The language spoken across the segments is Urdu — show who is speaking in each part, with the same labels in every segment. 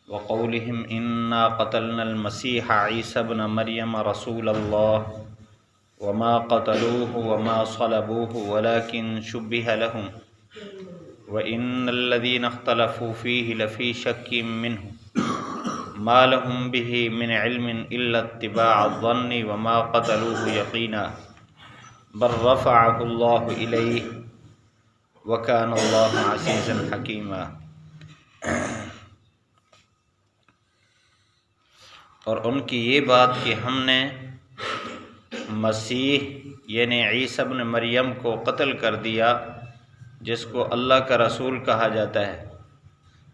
Speaker 1: وقولهم إنا قتلنا المسيح عيسى ابن مريم رسول الله وما قتلوه وما صلبوه ولكن شبه لهم وإن الذين اختلفوا فيه لفي شك منه ما لهم به من علم إلا اتباع الظن وما قتلوه يقينا بل رفعه الله إليه وكان الله عزيزا حكيما۔ اور ان کی یہ بات کہ ہم نے مسیح یعنی عیسیٰ ابن مریم کو قتل کر دیا، جس کو اللہ کا رسول کہا جاتا ہے،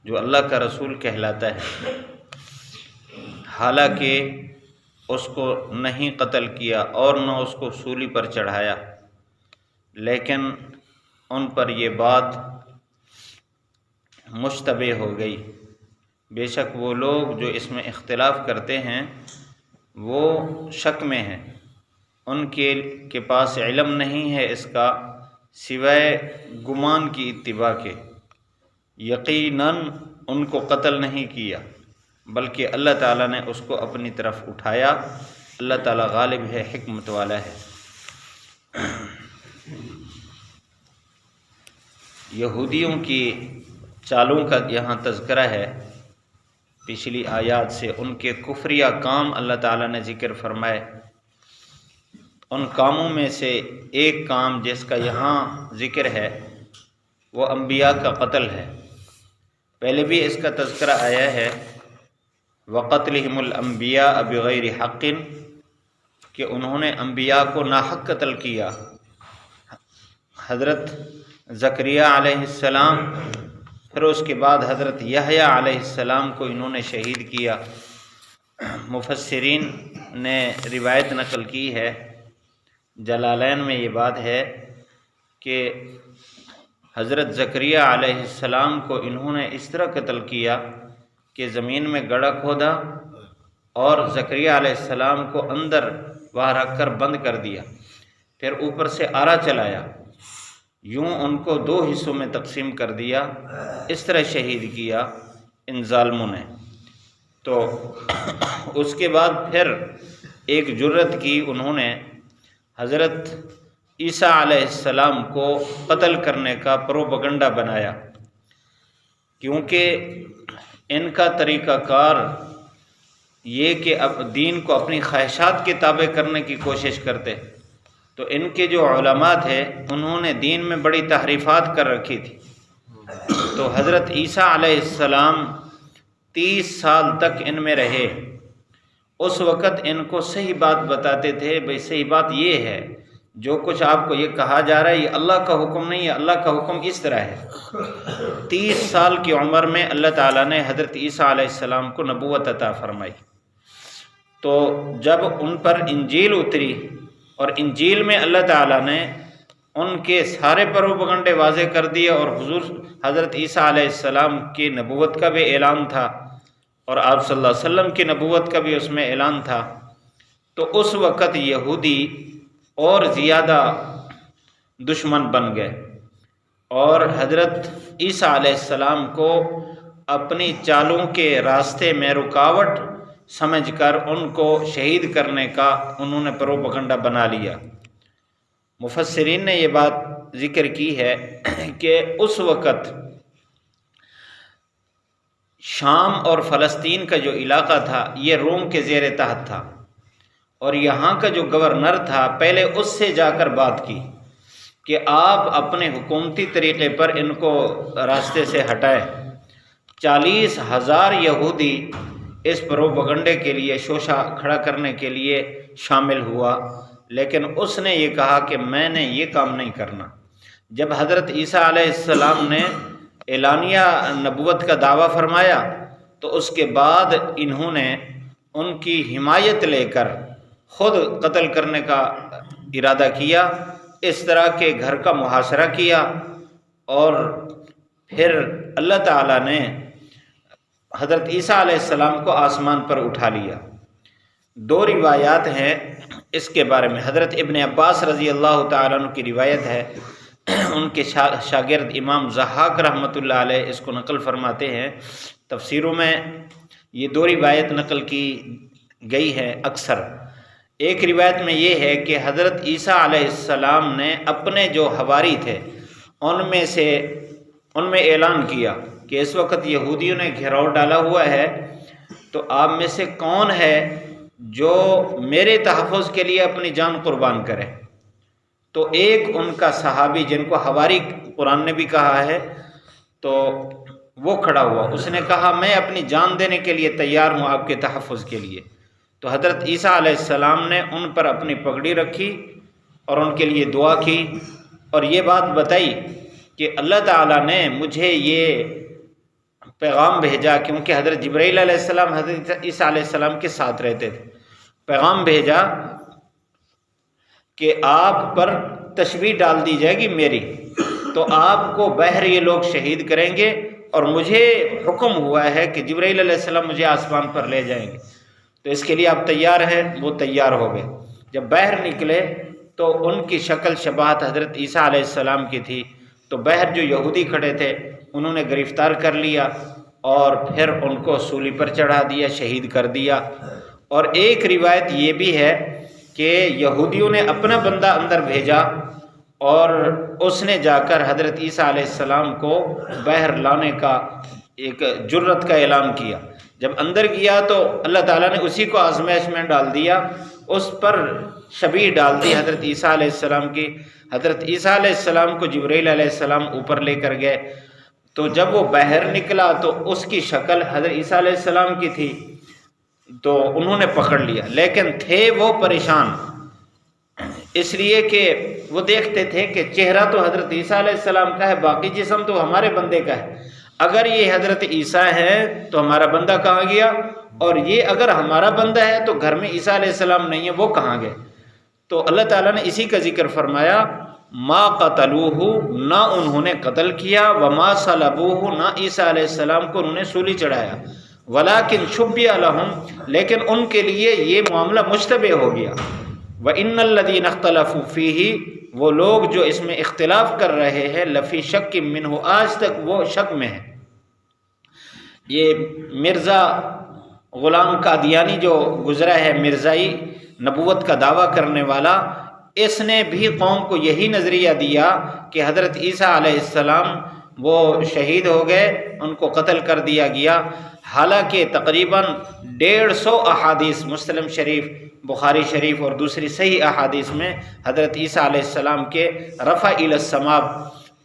Speaker 1: جو اللہ کا رسول کہلاتا ہے، حالانکہ اس کو نہیں قتل کیا اور نہ اس کو سولی پر چڑھایا، لیکن ان پر یہ بات مشتبہ ہو گئی۔ بے شک وہ لوگ جو اس میں اختلاف کرتے ہیں وہ شک میں ہیں، ان کے پاس علم نہیں ہے اس کا سوائے گمان کی اتباع کے۔ یقیناً ان کو قتل نہیں کیا بلکہ اللہ تعالیٰ نے اس کو اپنی طرف اٹھایا۔ اللہ تعالیٰ غالب ہے، حکمت والا ہے۔ یہودیوں کی چالوں کا یہاں تذکرہ ہے پچھلی آیات سے، ان کے کفریہ کام اللہ تعالیٰ نے ذکر فرمائے۔ ان کاموں میں سے ایک کام جس کا یہاں ذکر ہے وہ انبیاء کا قتل ہے۔ پہلے بھی اس کا تذکرہ آیا ہے، وَقَتْلِهِمُ الْأَنْبِيَاءَ بِغَيْرِ حَقٍ، کہ انہوں نے انبیاء کو ناحق قتل کیا۔ حضرت زکریا علیہ السلام، پھر اس کے بعد حضرت یحییٰ علیہ السلام کو انہوں نے شہید کیا۔ مفسرین نے روایت نقل کی ہے، جلالین میں یہ بات ہے کہ حضرت زکریا علیہ السلام کو انہوں نے اس طرح قتل کیا کہ زمین میں گڑھا کھودا اور زکریا علیہ السلام کو اندر وہاں رکھ کر بند کر دیا، پھر اوپر سے آرا چلایا، یوں ان کو دو حصوں میں تقسیم کر دیا، اس طرح شہید کیا ان ظالموں نے۔ تو اس کے بعد پھر ایک جرت کی، انہوں نے حضرت عیسیٰ علیہ السلام کو قتل کرنے کا پروپیگنڈا بنایا، کیونکہ ان کا طریقہ کار یہ کہ اب دین کو اپنی خواہشات کے تابع کرنے کی کوشش کرتے، تو ان کے جو علماء تھے انہوں نے دین میں بڑی تحریفات کر رکھی تھی۔ تو حضرت عیسیٰ علیہ السلام 30 سال تک ان میں رہے۔ اس وقت ان کو صحیح بات بتاتے تھے، بھئی صحیح بات یہ ہے، جو کچھ آپ کو یہ کہا جا رہا ہے یہ اللہ کا حکم نہیں ہے، اللہ کا حکم اس طرح ہے۔ 30 سال کی عمر میں اللہ تعالیٰ نے حضرت عیسیٰ علیہ السلام کو نبوت عطا فرمائی۔ تو جب ان پر انجیل اتری اور انجیل میں اللہ تعالیٰ نے ان کے سارے پروپیگنڈے واضح کر دیے، اور حضور حضرت عیسیٰ علیہ السلام کی نبوت کا بھی اعلان تھا اور آپ صلی اللہ علیہ وسلم کی نبوت کا بھی اس میں اعلان تھا، تو اس وقت یہودی اور زیادہ دشمن بن گئے اور حضرت عیسیٰ علیہ السلام کو اپنی چالوں کے راستے میں رکاوٹ سمجھ کر ان کو شہید کرنے کا انہوں نے پروپیگنڈا بنا لیا۔ مفسرین نے یہ بات ذکر کی ہے کہ اس وقت شام اور فلسطین کا جو علاقہ تھا یہ روم کے زیر تحت تھا، اور یہاں کا جو گورنر تھا پہلے اس سے جا کر بات کی کہ آپ اپنے حکومتی طریقے پر ان کو راستے سے ہٹائیں۔ 40,000 یہودی اس پروپیگنڈے کے لیے شوشہ کھڑا کرنے کے لیے شامل ہوا، لیکن اس نے یہ کہا کہ میں نے یہ کام نہیں کرنا۔ جب حضرت عیسیٰ علیہ السلام نے اعلانیہ نبوت کا دعویٰ فرمایا تو اس کے بعد انہوں نے ان کی حمایت لے کر خود قتل کرنے کا ارادہ کیا، اس طرح کے گھر کا محاصرہ کیا، اور پھر اللہ تعالیٰ نے حضرت عیسیٰ علیہ السلام کو آسمان پر اٹھا لیا۔ 2 روایات ہیں اس کے بارے میں۔ حضرت ابن عباس رضی اللہ تعالیٰ عنہ کی روایت ہے، ان کے شاگرد امام ضحاک رحمۃ اللہ علیہ اس کو نقل فرماتے ہیں تفسیروں میں یہ دو روایت نقل کی گئی ہے اکثر۔ ایک روایت میں یہ ہے کہ حضرت عیسیٰ علیہ السلام نے اپنے جو حواری تھے ان میں اعلان کیا کہ اس وقت یہودیوں نے گھیراؤ ڈالا ہوا ہے، تو آپ میں سے کون ہے جو میرے تحفظ کے لیے اپنی جان قربان کرے؟ تو ایک ان کا صحابی جن کو حواری قرآن نے بھی کہا ہے، تو وہ کھڑا ہوا، اس نے کہا میں اپنی جان دینے کے لیے تیار ہوں آپ کے تحفظ کے لیے۔ تو حضرت عیسیٰ علیہ السلام نے ان پر اپنی پگڑی رکھی اور ان کے لیے دعا کی، اور یہ بات بتائی کہ اللہ تعالیٰ نے مجھے یہ پیغام بھیجا، کیونکہ حضرت جبرائیل علیہ السلام حضرت عیسیٰ علیہ السلام کے ساتھ رہتے تھے، پیغام بھیجا کہ آپ پر تشبیہ ڈال دی جائے گی میری، تو آپ کو بہر یہ لوگ شہید کریں گے، اور مجھے حکم ہوا ہے کہ جبرائیل علیہ السلام مجھے آسمان پر لے جائیں گے، تو اس کے لیے آپ تیار ہیں؟ وہ تیار ہو گئے۔ جب بہر نکلے تو ان کی شکل شباہت حضرت عیسیٰ علیہ السلام کی تھی، تو بہر جو یہودی کھڑے تھے انہوں نے گرفتار کر لیا اور پھر ان کو سولی پر چڑھا دیا، شہید کر دیا۔ اور ایک روایت یہ بھی ہے کہ یہودیوں نے اپنا بندہ اندر بھیجا اور اس نے جا کر حضرت عیسیٰ علیہ السلام کو بہر لانے کا ایک جرت کا اعلان کیا۔ جب اندر گیا تو اللہ تعالیٰ نے اسی کو آزمائش میں ڈال دیا، اس پر شبیہ ڈال دی حضرت عیسیٰ علیہ السلام کی۔ حضرت عیسیٰ علیہ السلام کو جبرائیل علیہ السلام اوپر لے کر گئے، تو جب وہ بہر نکلا تو اس کی شکل حضرت عیسیٰ علیہ السلام کی تھی، تو انہوں نے پکڑ لیا، لیکن تھے وہ پریشان، اس لیے کہ وہ دیکھتے تھے کہ چہرہ تو حضرت عیسیٰ علیہ السلام کا ہے، باقی جسم تو ہمارے بندے کا ہے، اگر یہ حضرت عیسیٰ ہے تو ہمارا بندہ کہاں گیا، اور یہ اگر ہمارا بندہ ہے تو گھر میں عیسیٰ علیہ السلام نہیں ہے، وہ کہاں گئے؟ تو اللہ تعالیٰ نے اسی کا ذکر فرمایا، ما قتلوہ، نہ انہوں نے قتل کیا، وما صلبوہ، نہ عیسیٰ علیہ السلام کو انہوں نے سولی چڑھایا، ولیکن شبیہ لہم، لیکن ان کے لیے یہ معاملہ مشتبہ ہو گیا، وَإِنَّ الَّذِينَ اخْتَلَفُوا فِيهِ، وہ لوگ جو اس میں اختلاف کر رہے ہیں، لفی شک منہ، آج تک وہ شک میں ہیں۔ یہ مرزا غلام قادیانی جو گزرا ہے، مرزائی نبوت کا دعویٰ کرنے والا، اس نے بھی قوم کو یہی نظریہ دیا کہ حضرت عیسیٰ علیہ السلام وہ شہید ہو گئے، ان کو قتل کر دیا گیا، حالانکہ تقریباً 150 احادیث مسلم شریف، بخاری شریف اور دوسری صحیح احادیث میں حضرت عیسیٰ علیہ السلام کے رفع الی السماء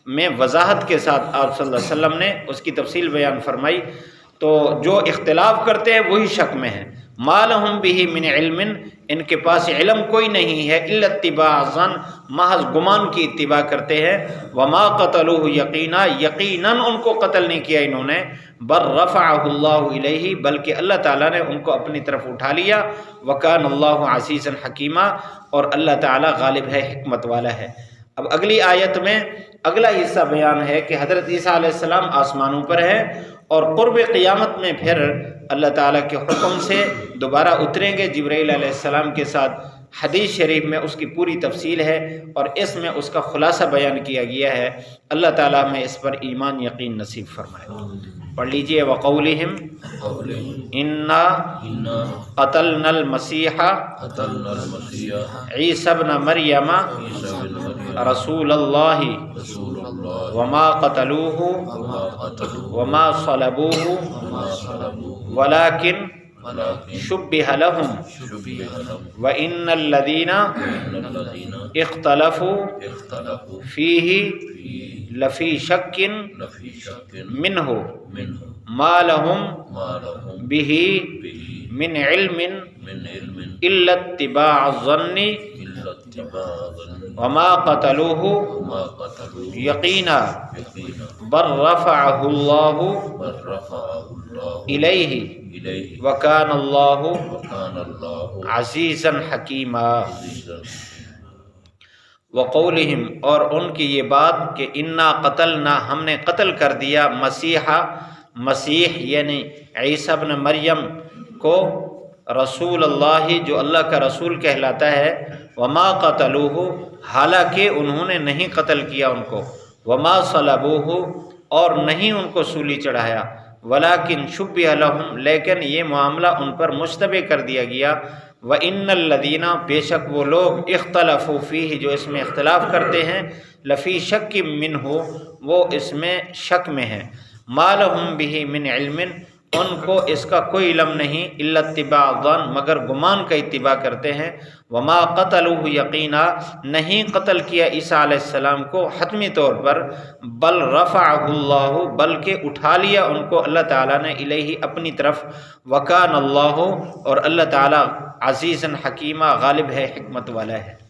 Speaker 1: میں وضاحت کے ساتھ آپ صلی اللہ علیہ وسلم نے اس کی تفصیل بیان فرمائی۔ تو جو اختلاف کرتے ہیں وہی شک میں ہیں۔ ما لہم بہ من علم، ان کے پاس علم کوئی نہیں ہے، الا اتباع الظن، محض گمان کی اتباع کرتے ہیں، وما قتلوہ یقینا، یقیناً ان کو قتل نہیں کیا انہوں نے، بل رفعہ اللہ الیہ، بلکہ اللہ تعالیٰ نے ان کو اپنی طرف اٹھا لیا، وکان اللہ عزیزا حکیما، اور اللہ تعالیٰ غالب ہے، حکمت والا ہے۔ اب اگلی آیت میں اگلا حصہ بیان ہے کہ حضرت عیسیٰ علیہ السلام آسمانوں پر ہیں، اور قرب قیامت میں پھر اللہ تعالیٰ کے حکم سے دوبارہ اتریں گے جبرائیل علیہ السلام کے ساتھ۔ حدیث شریف میں اس کی پوری تفصیل ہے اور اس میں اس کا خلاصہ بیان کیا گیا ہے۔ اللہ تعالیٰ میں اس پر ایمان یقین نصیب فرمائے۔ پڑھ لیجئے، وقولہم انا قتلنا المسیح عیسی ابن مریم رسول اللہ وما قتلوہ وما صلبوہ ولکن شبہ لہم وَإِنَّ الَّذِينَ اخْتَلَفُوا فِيهِ لَفِي شَكٍّ مِّنْهُ مَا لَهُمْ بِهِ مِنْ عِلْمٍ إِلَّا اتِّبَاعَ الظَّنِّ وَمَا قَتَلُوهُ يَقِينًا بَلْ رَفَعَهُ اللَّهُ إِلَيْهِ وَكَانَ اللَّهُ عَزِيزًا حَكِيمًا۔ وقولہم، اور ان کی یہ بات کہ انا قتلنا، ہم نے قتل کر دیا، مسیح یعنی عیسیٰ ابن مریم کو، رسول اللہ جو اللہ کا رسول کہلاتا ہے، وما قتلوہ، حالانکہ انہوں نے نہیں قتل کیا ان کو، وما صلبوہ، اور نہیں ان کو سولی چڑھایا، ولیکن شبہ لہم، لیکن یہ معاملہ ان پر مشتبہ کر دیا گیا، وَإِنَّ الَّذِينَ، بے شک وہ لوگ، اختلفوا فیہ، جو اس میں اختلاف کرتے ہیں، لفی شک منہ، وہ اس میں شک میں ہیں، ما لہم بہ من علم، ان کو اس کا کوئی علم نہیں، الا اتباع الظن، مگر گمان کا اتباع کرتے ہیں، وما قتلوہ یقینا، نہیں قتل کیا عیسیٰ علیہ السلام کو حتمی طور پر، بل رفعہ اللہ، بلکہ اٹھا لیا ان کو اللہ تعالیٰ نے، الیہ، اپنی طرف، وکان اللہ، اور اللہ تعالیٰ عزیزاً حکیمہ، غالب ہے، حکمت والا ہے۔